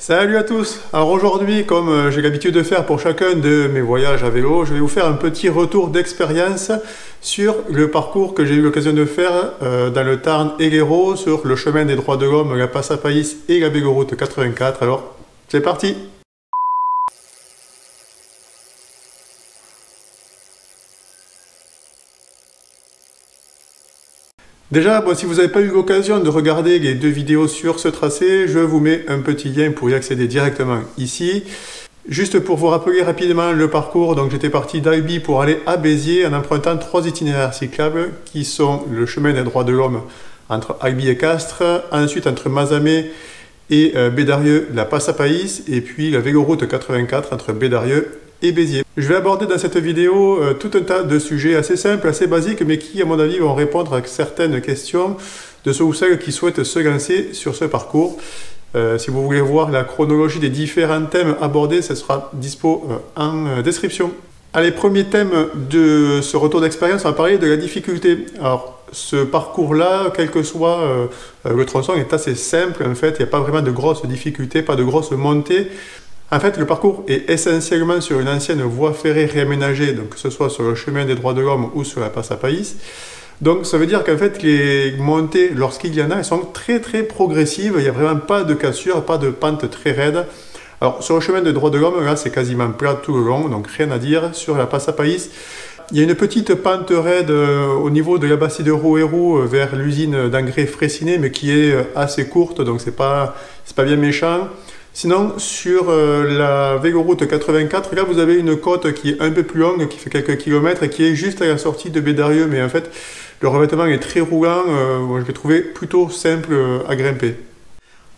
Salut à tous! Alors aujourd'hui, comme j'ai l'habitude de faire pour chacun de mes voyages à vélo, je vais vous faire un petit retour d'expérience sur le parcours que j'ai eu l'occasion de faire dans le Tarn et l'Hérault, sur le chemin des Droits de l'Homme, la Passapaïs et la Véloroute 84. Alors, c'est parti! Déjà, bon, si vous n'avez pas eu l'occasion de regarder les deux vidéos sur ce tracé, je vous mets un petit lien pour y accéder directement ici. Juste pour vous rappeler rapidement le parcours, donc j'étais parti d'Albi pour aller à Béziers en empruntant 3 itinéraires cyclables qui sont le chemin des Droits de l'Homme entre Albi et Castres, ensuite entre Mazamet et Bédarieux, la Passapaïs, et puis la Véloroute 84 entre Bédarieux et Béziers. Je vais aborder dans cette vidéo tout un tas de sujets assez simples, assez basiques, mais qui, à mon avis, vont répondre à certaines questions de ceux ou celles qui souhaitent se lancer sur ce parcours. Si vous voulez voir la chronologie des différents thèmes abordés, ce sera dispo en description. Allez, premier thème de ce retour d'expérience, on va parler de la difficulté. Alors, ce parcours-là, quel que soit le tronçon, est assez simple. En fait, il n'y a pas vraiment de grosses difficultés, pas de grosses montées. En fait, le parcours est essentiellement sur une ancienne voie ferrée réaménagée, donc que ce soit sur le chemin des Droits de l'Homme ou sur la Passapaïs. Donc ça veut dire qu'en fait, les montées, lorsqu'il y en a, elles sont très progressives. Il n'y a vraiment pas de cassure, pas de pente très raide. Alors sur le chemin des Droits de l'Homme, là, c'est quasiment plat tout le long, donc rien à dire. Sur la Passapaïs, il y a une petite pente raide au niveau de la Bastide de Rouerou vers l'usine d'engrais Fraissinet, mais qui est assez courte, donc c'est pas bien méchant. Sinon, sur la Véloroute 84, là vous avez une côte qui est un peu plus longue, qui fait quelques kilomètres et qui est juste à la sortie de Bédarieux, mais en fait le revêtement est très roulant, je l'ai trouvé plutôt simple à grimper.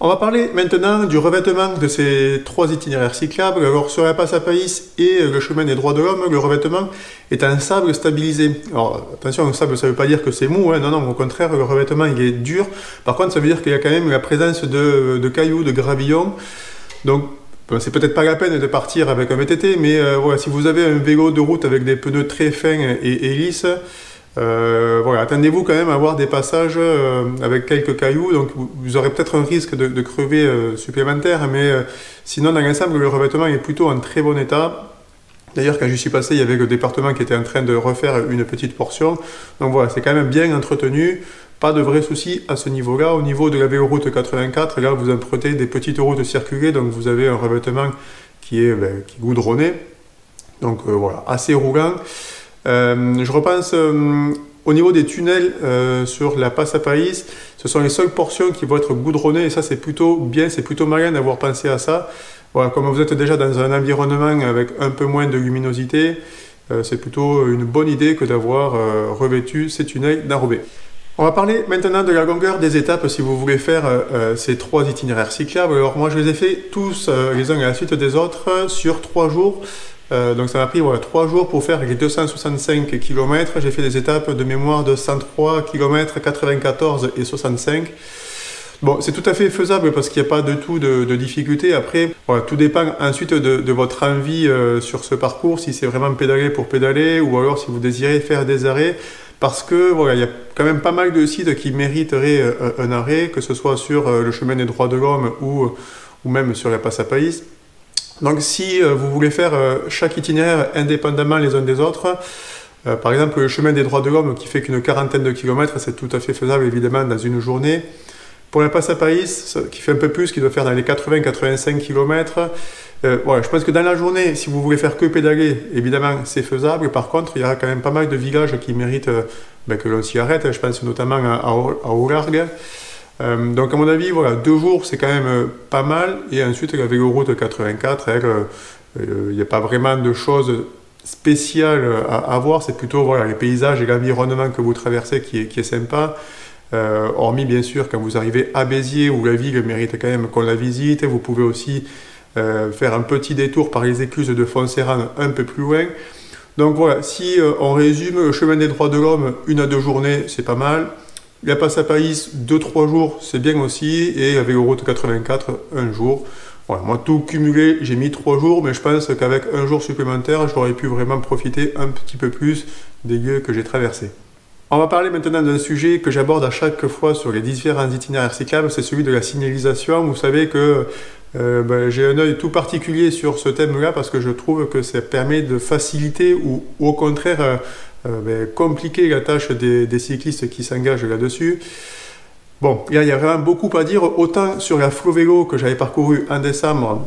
On va parler maintenant du revêtement de ces 3 itinéraires cyclables. Alors sur la Passapaïs et le chemin des Droits de l'Homme, le revêtement est en sable stabilisé. Alors attention, le sable ça ne veut pas dire que c'est mou, hein. Non, au contraire, le revêtement il est dur. Par contre, ça veut dire qu'il y a quand même la présence de cailloux, de gravillons. Donc c'est peut-être pas la peine de partir avec un VTT, mais voilà, si vous avez un vélo de route avec des pneus très fins et lisses, voilà, attendez-vous quand même à avoir des passages avec quelques cailloux, donc vous aurez peut-être un risque de crever supplémentaire, mais sinon dans l'ensemble le revêtement est plutôt en très bon état. D'ailleurs quand je suis passé, il y avait le département qui était en train de refaire une petite portion, donc voilà, c'est quand même bien entretenu, pas de vrais soucis à ce niveau-là. Au niveau de la Véloroute 84, là vous empruntez des petites routes circulées, donc vous avez un revêtement qui est goudronné, donc voilà, assez roulant. Je repense au niveau des tunnels sur la Passapaïs, ce sont les seules portions qui vont être goudronnées et ça c'est plutôt bien, c'est plutôt malin d'avoir pensé à ça. Voilà, comme vous êtes déjà dans un environnement avec un peu moins de luminosité, c'est plutôt une bonne idée que d'avoir revêtu ces tunnels d'enrobés. On va parler maintenant de la longueur des étapes si vous voulez faire ces 3 itinéraires cyclables. Alors moi je les ai fait tous les uns à la suite des autres sur 3 jours. Donc ça m'a pris 3 jours pour faire les 265 km. J'ai fait des étapes de mémoire de 103 km, 94 et 65. Bon, c'est tout à fait faisable parce qu'il n'y a pas du tout de difficulté. Après, voilà, tout dépend ensuite de votre envie sur ce parcours, si c'est vraiment pédaler pour pédaler ou alors si vous désirez faire des arrêts. Parce que voilà, il y a quand même pas mal de sites qui mériteraient un arrêt, que ce soit sur le chemin des Droits de l'Homme ou même sur la Passapaïs. Donc si vous voulez faire chaque itinéraire indépendamment les uns des autres, par exemple le chemin des Droits de l'Homme qui fait qu'une quarantaine de kilomètres, c'est tout à fait faisable évidemment dans une journée. Pour la Passapaïs, qui fait un peu plus, qui doit faire dans les 80-85 km, voilà, je pense que dans la journée, si vous voulez faire que pédaler, évidemment c'est faisable. Par contre, il y aura quand même pas mal de villages qui méritent que l'on s'y arrête. Je pense notamment à Oulargues. Donc à mon avis, voilà, 2 jours c'est quand même pas mal. Et ensuite la Véloroute 84, il n'y a pas vraiment de choses spéciales à voir. C'est plutôt voilà, les paysages et l'environnement que vous traversez qui est sympa. Hormis bien sûr quand vous arrivez à Béziers où la ville mérite quand même qu'on la visite. Vous pouvez aussi faire un petit détour par les écluses de Foncéranes un peu plus loin. Donc voilà, si on résume, le chemin des Droits de l'Homme, 1 à 2 journées, c'est pas mal. La Passapaïs, 2-3 jours, c'est bien aussi. Et la Véloroute 84, 1 jour. Voilà, moi tout cumulé, j'ai mis 3 jours, mais je pense qu'avec 1 jour supplémentaire, j'aurais pu vraiment profiter un petit peu plus des lieux que j'ai traversés. On va parler maintenant d'un sujet que j'aborde à chaque fois sur les différents itinéraires cyclables, c'est celui de la signalisation. Vous savez que j'ai un œil tout particulier sur ce thème-là parce que je trouve que ça permet de faciliter ou au contraire compliquer la tâche des cyclistes qui s'engagent là-dessus. Bon, là, il y a vraiment beaucoup à dire, autant sur la Flow Vélo que j'avais parcouru en décembre,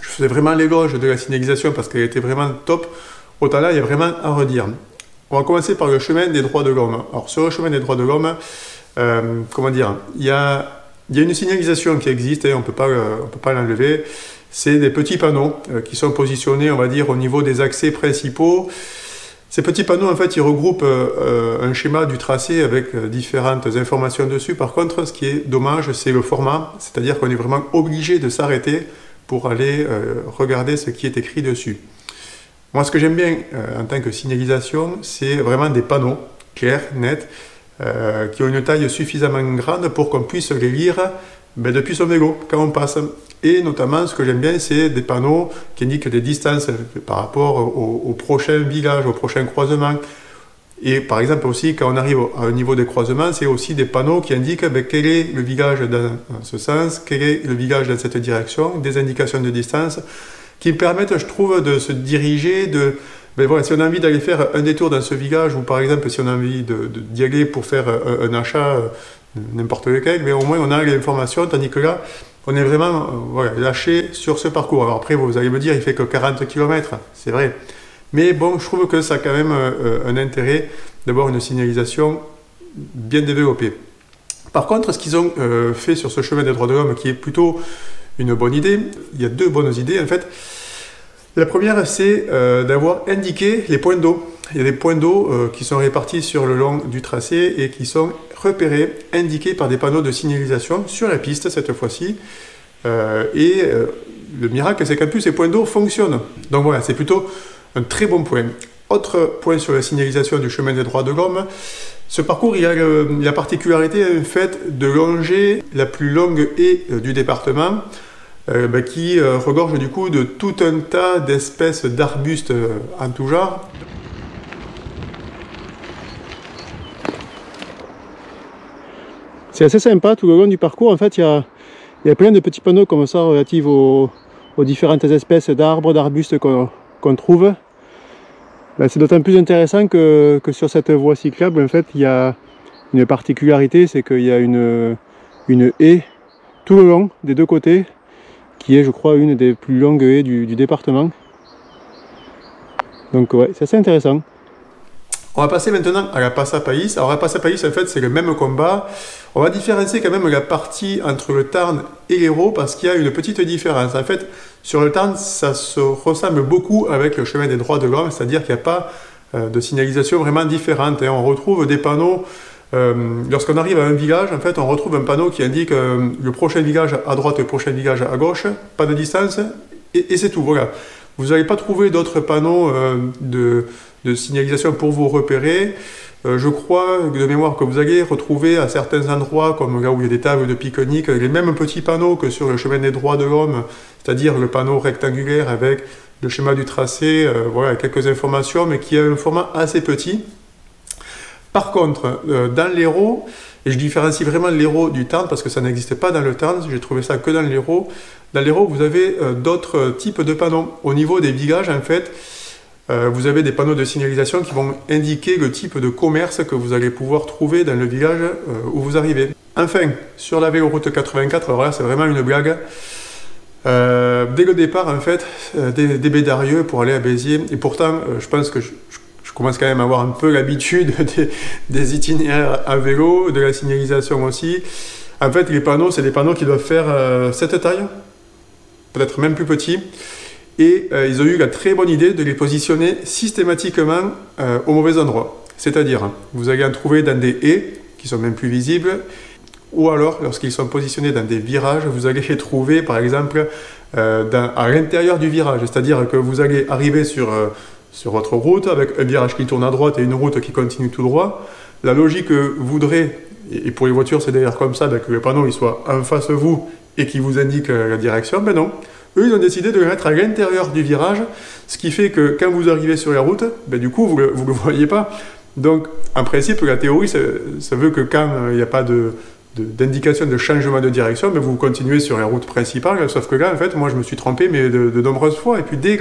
je faisais vraiment l'éloge de la signalisation parce qu'elle était vraiment top, autant là, il y a vraiment à redire. On va commencer par le chemin des droits de l'homme. Alors, sur le chemin des droits de l'homme, comment dire, il y a une signalisation qui existe, on ne peut pas l'enlever. C'est des petits panneaux qui sont positionnés, on va dire, au niveau des accès principaux. Ces petits panneaux, en fait, ils regroupent un schéma du tracé avec différentes informations dessus. Par contre, ce qui est dommage, c'est le format, c'est-à-dire qu'on est vraiment obligé de s'arrêter pour aller regarder ce qui est écrit dessus. Moi, ce que j'aime bien en tant que signalisation, c'est vraiment des panneaux clairs, nets, qui ont une taille suffisamment grande pour qu'on puisse les lire depuis son vélo quand on passe. Et notamment, ce que j'aime bien, c'est des panneaux qui indiquent des distances par rapport au prochain village, au prochain croisement. Et par exemple aussi, quand on arrive à un niveau des croisements, c'est aussi des panneaux qui indiquent quel est le village dans ce sens, quel est le village dans cette direction, des indications de distance, qui permettent, je trouve, de se diriger, voilà, si on a envie d'aller faire un détour dans ce village, ou par exemple si on a envie d'y aller pour faire un achat, n'importe lequel, mais au moins on a l'information, tandis que là, on est vraiment voilà, lâché sur ce parcours. Alors après, vous allez me dire, il fait que 40 km, c'est vrai. Mais bon, je trouve que ça a quand même un intérêt d'avoir une signalisation bien développée. Par contre, ce qu'ils ont fait sur ce chemin des droits de l'homme, qui est plutôt une bonne idée, il y a deux bonnes idées en fait. La première, c'est d'avoir indiqué les points d'eau. Il y a des points d'eau qui sont répartis sur le long du tracé et qui sont repérés, indiqués par des panneaux de signalisation sur la piste cette fois-ci. Le miracle, c'est qu'en plus, ces points d'eau fonctionnent. Donc voilà, c'est plutôt un très bon point. Autre point sur la signalisation du chemin des droits de l'homme, ce parcours, il a la particularité en fait, de longer la plus longue haie du département, qui regorge du coup de tout un tas d'espèces d'arbustes en tout genre. C'est assez sympa, tout le long du parcours, en fait, il y a plein de petits panneaux comme ça relatifs aux différentes espèces d'arbres, d'arbustes qu'on trouve. C'est d'autant plus intéressant que sur cette voie cyclable, en fait, il y a une particularité, c'est qu'il y a une haie tout le long des deux côtés, qui est, je crois, une des plus longues haies du département. Donc ouais, c'est assez intéressant. On va passer maintenant à la Passapaïs. Alors la Passapaïs, en fait, c'est le même combat. On va différencier quand même la partie entre le Tarn et l'Hérault parce qu'il y a une petite différence. En fait, sur le Tarn, ça se ressemble beaucoup avec le chemin des droits de l'homme, c'est-à-dire qu'il n'y a pas de signalisation vraiment différente. Et on retrouve des panneaux, lorsqu'on arrive à un village, en fait, on retrouve un panneau qui indique le prochain village à droite et le prochain village à gauche, pas de distance, et c'est tout, voilà. Vous n'allez pas trouver d'autres panneaux de signalisation pour vous repérer. Je crois, de mémoire, que vous allez retrouver à certains endroits, comme là où il y a des tables de pique-nique, les mêmes petits panneaux que sur le chemin des droits de l'homme, c'est-à-dire le panneau rectangulaire avec le schéma du tracé, voilà, quelques informations, mais qui a un format assez petit. Par contre, dans l'Hérault, et je différencie vraiment l'Hérault du Tarn parce que ça n'existe pas dans le Tarn, j'ai trouvé ça que dans l'Hérault. Dans l'Hérault, vous avez d'autres types de panneaux. Au niveau des villages, en fait, vous avez des panneaux de signalisation qui vont indiquer le type de commerce que vous allez pouvoir trouver dans le village où vous arrivez. Enfin, sur la véloroute 84, alors là, c'est vraiment une blague. Dès le départ, en fait, des Bédarieux pour aller à Béziers, et pourtant, je pense que je commence quand même à avoir un peu l'habitude des itinéraires à vélo, de la signalisation aussi. En fait, les panneaux, c'est des panneaux qui doivent faire cette taille, peut-être même plus petits. Et ils ont eu la très bonne idée de les positionner systématiquement au mauvais endroit. C'est-à-dire, vous allez en trouver dans des haies qui sont même plus visibles, ou alors, lorsqu'ils sont positionnés dans des virages, vous allez les trouver, par exemple, à l'intérieur du virage. C'est-à-dire que vous allez arriver sur votre route, avec un virage qui tourne à droite et une route qui continue tout droit. La logique voudrait, et pour les voitures c'est d'ailleurs comme ça, que le panneau il soit en face de vous et qui vous indique la direction, ben non. Eux, ils ont décidé de le mettre à l'intérieur du virage, ce qui fait que quand vous arrivez sur la route, ben, du coup, vous ne le voyez pas. Donc, en principe, la théorie, ça veut que quand il n'y a pas de d'indication de changement de direction, mais vous continuez sur la route principale, sauf que là, en fait, moi, je me suis trompé mais de nombreuses fois. Et puis, dès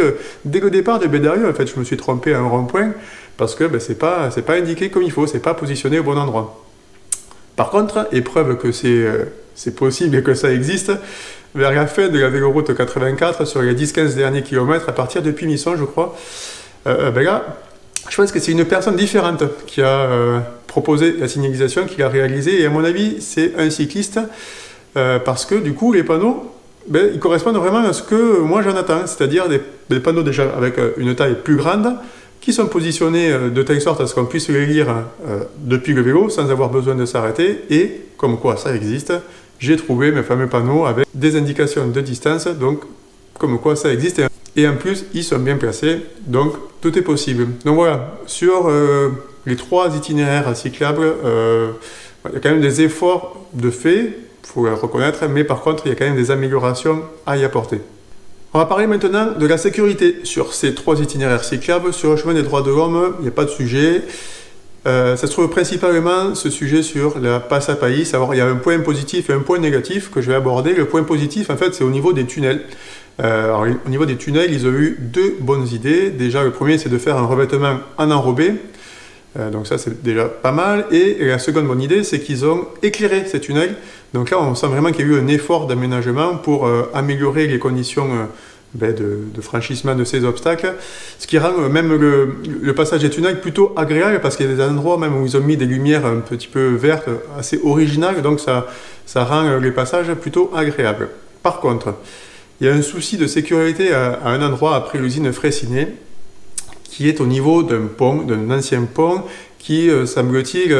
le départ de Bédarieux, en fait, je me suis trompé à un rond-point, parce que c'est pas indiqué comme il faut, c'est pas positionné au bon endroit. Par contre, et preuve que c'est possible et que ça existe, vers la fin de la véloroute 84, sur les 10-15 derniers kilomètres, à partir de Puy-Misson, je crois, là, je pense que c'est une personne différente qui a proposé la signalisation, qui l'a réalisée, et à mon avis, c'est un cycliste, parce que du coup, les panneaux, ils correspondent vraiment à ce que moi j'en attends, c'est-à-dire des panneaux déjà avec une taille plus grande, qui sont positionnés de telle sorte à ce qu'on puisse les lire depuis le vélo sans avoir besoin de s'arrêter, et comme quoi ça existe, j'ai trouvé mes fameux panneaux avec des indications de distance, donc comme quoi ça existe, et en plus ils sont bien placés, donc tout est possible. Donc voilà, sur les 3 itinéraires cyclables, il y a quand même des efforts de fait, il faut le reconnaître, mais par contre il y a quand même des améliorations à y apporter. On va parler maintenant de la sécurité sur ces 3 itinéraires cyclables. Sur le chemin des droits de l'homme, il n'y a pas de sujet. Ça se trouve principalement ce sujet sur la passe à Pailly. Il y a un point positif et un point négatif que je vais aborder. Le point positif, en fait, c'est au niveau des tunnels. Alors, au niveau des tunnels, ils ont eu 2 bonnes idées. Déjà, le premier, c'est de faire un revêtement en enrobé. Donc ça, c'est déjà pas mal. Et la seconde bonne idée, c'est qu'ils ont éclairé ces tunnels. Donc là, on sent vraiment qu'il y a eu un effort d'aménagement pour améliorer les conditions de franchissement de ces obstacles, ce qui rend même le passage des tunnels plutôt agréable, parce qu'il y a des endroits même où ils ont mis des lumières un petit peu vertes, assez originales, donc ça rend les passages plutôt agréables. Par contre, il y a un souci de sécurité à un endroit après l'usine Fraissinet, qui est au niveau d'un pont, d'un ancien pont, qui semble-t-il,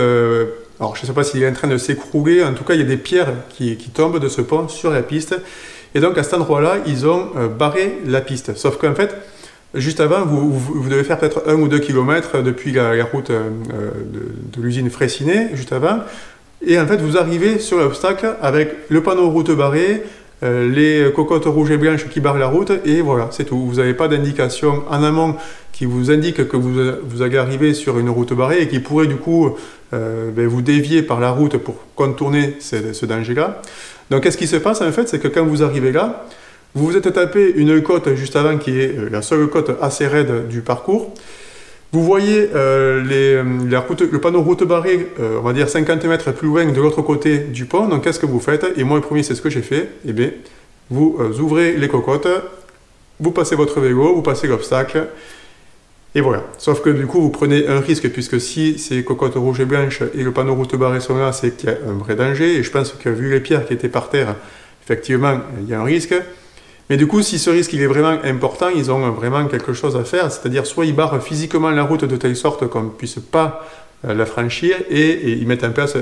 alors je ne sais pas s'il est en train de s'écrouler, en tout cas il y a des pierres qui tombent de ce pont sur la piste, et donc à cet endroit-là, ils ont barré la piste. Sauf qu'en fait, juste avant, vous devez faire peut-être 1 ou 2 km depuis la route de l'usine Fraissinet, juste avant, et en fait vous arrivez sur l'obstacle avec le panneau route barrée, les cocottes rouges et blanches qui barrent la route, et voilà, c'est tout. Vous n'avez pas d'indication en amont qui vous indique que vous allez arriver sur une route barrée et qui pourrait du coup vous dévier par la route pour contourner ce danger-là. Donc qu'est-ce qui se passe en fait, c'est que quand vous arrivez là, vous vous êtes tapé une côte juste avant qui est la seule côte assez raide du parcours. Vous voyez le panneau route barrée, on va dire 50 mètres plus loin de l'autre côté du pont. Donc qu'est-ce que vous faites? Et moi le premier, c'est ce que j'ai fait. Eh bien, vous ouvrez les cocottes, vous passez votre vélo, vous passez l'obstacle, et voilà. Sauf que du coup, vous prenez un risque, puisque si ces cocottes rouges et blanches et le panneau route barrée sont là, c'est qu'il y a un vrai danger. Et je pense que vu les pierres qui étaient par terre, effectivement, il y a un risque. Mais du coup, si ce risque il est vraiment important, ils ont vraiment quelque chose à faire, c'est-à-dire soit ils barrent physiquement la route de telle sorte qu'on ne puisse pas la franchir, et ils mettent en place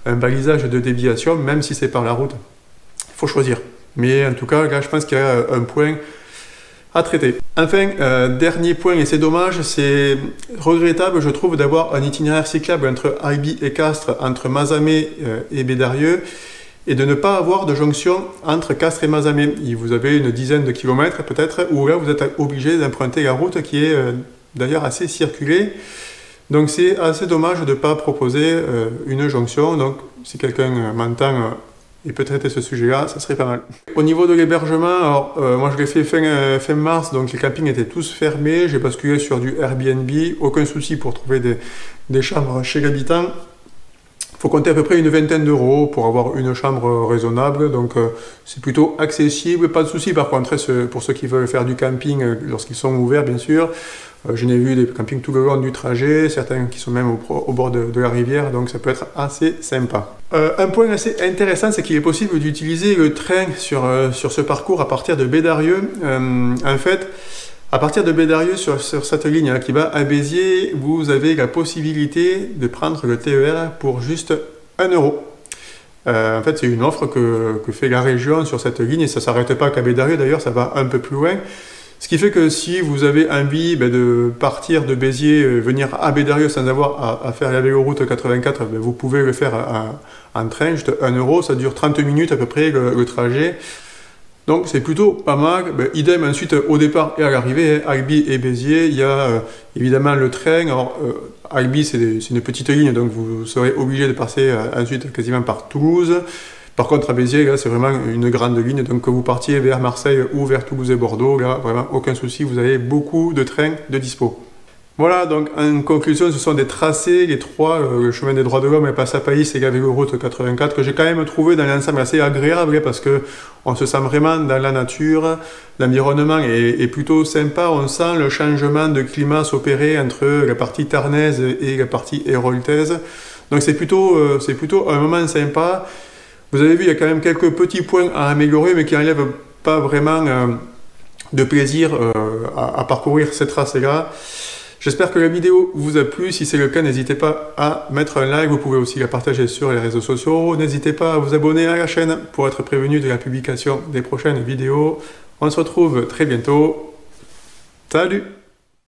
un balisage de déviation, même si c'est par la route. Il faut choisir. Mais en tout cas, là, je pense qu'il y a un point à traiter. Enfin, dernier point, et c'est dommage, c'est regrettable, je trouve, d'avoir un itinéraire cyclable entre Albi et Castres, entre Mazamet et Bédarieux, et de ne pas avoir de jonction entre Castres et Mazamet. Vous avez une dizaine de kilomètres peut-être, où là vous êtes obligé d'emprunter la route qui est d'ailleurs assez circulée. Donc c'est assez dommage de ne pas proposer une jonction. Donc si quelqu'un m'entend et peut traiter ce sujet-là, ça serait pas mal. Au niveau de l'hébergement, alors moi je l'ai fait fin mars, donc les campings étaient tous fermés. J'ai basculé sur du Airbnb, aucun souci pour trouver des chambres chez l'habitant. Il faut compter à peu près une vingtaine d'euros pour avoir une chambre raisonnable, donc c'est plutôt accessible, pas de souci. Par contre, pour ceux qui veulent faire du camping lorsqu'ils sont ouverts, bien sûr, je n'ai vu des campings tout le long du trajet, certains qui sont même au bord de la rivière, donc ça peut être assez sympa. Un point assez intéressant, c'est qu'il est possible d'utiliser le train sur ce parcours à partir de Bédarieux. En fait, à partir de Bédarieux, sur cette ligne qui va à Béziers, vous avez la possibilité de prendre le TER pour juste 1 €. En fait, c'est une offre que fait la région sur cette ligne, et ça ne s'arrête pas qu'à Bédarieux, d'ailleurs, ça va un peu plus loin. Ce qui fait que si vous avez envie de partir de Béziers, venir à Bédarieux sans avoir à faire la véloroute 84, vous pouvez le faire en train, juste 1 €, ça dure 30 minutes à peu près le trajet. Donc c'est plutôt pas mal. Ben, idem ensuite au départ et à l'arrivée, Albi et Béziers, il y a évidemment le train. Alors Albi c'est une petite ligne, donc vous serez obligé de passer ensuite quasiment par Toulouse. Par contre à Béziers, là c'est vraiment une grande ligne, donc que vous partiez vers Marseille ou vers Toulouse et Bordeaux, là vraiment aucun souci, vous avez beaucoup de trains de dispo. Voilà, donc en conclusion, ce sont des tracés, les trois, le chemin des droits de l'homme, et Passapaïs et la véloroute 84, que j'ai quand même trouvé dans l'ensemble assez agréable, parce que on se sent vraiment dans la nature, l'environnement est plutôt sympa, on sent le changement de climat s'opérer entre la partie tarnaise et la partie héroltaise, donc c'est plutôt un moment sympa. Vous avez vu, il y a quand même quelques petits points à améliorer, mais qui n'enlèvent pas vraiment de plaisir à parcourir ces tracés-là. J'espère que la vidéo vous a plu. Si c'est le cas, n'hésitez pas à mettre un like. Vous pouvez aussi la partager sur les réseaux sociaux. N'hésitez pas à vous abonner à la chaîne pour être prévenu de la publication des prochaines vidéos. On se retrouve très bientôt. Salut!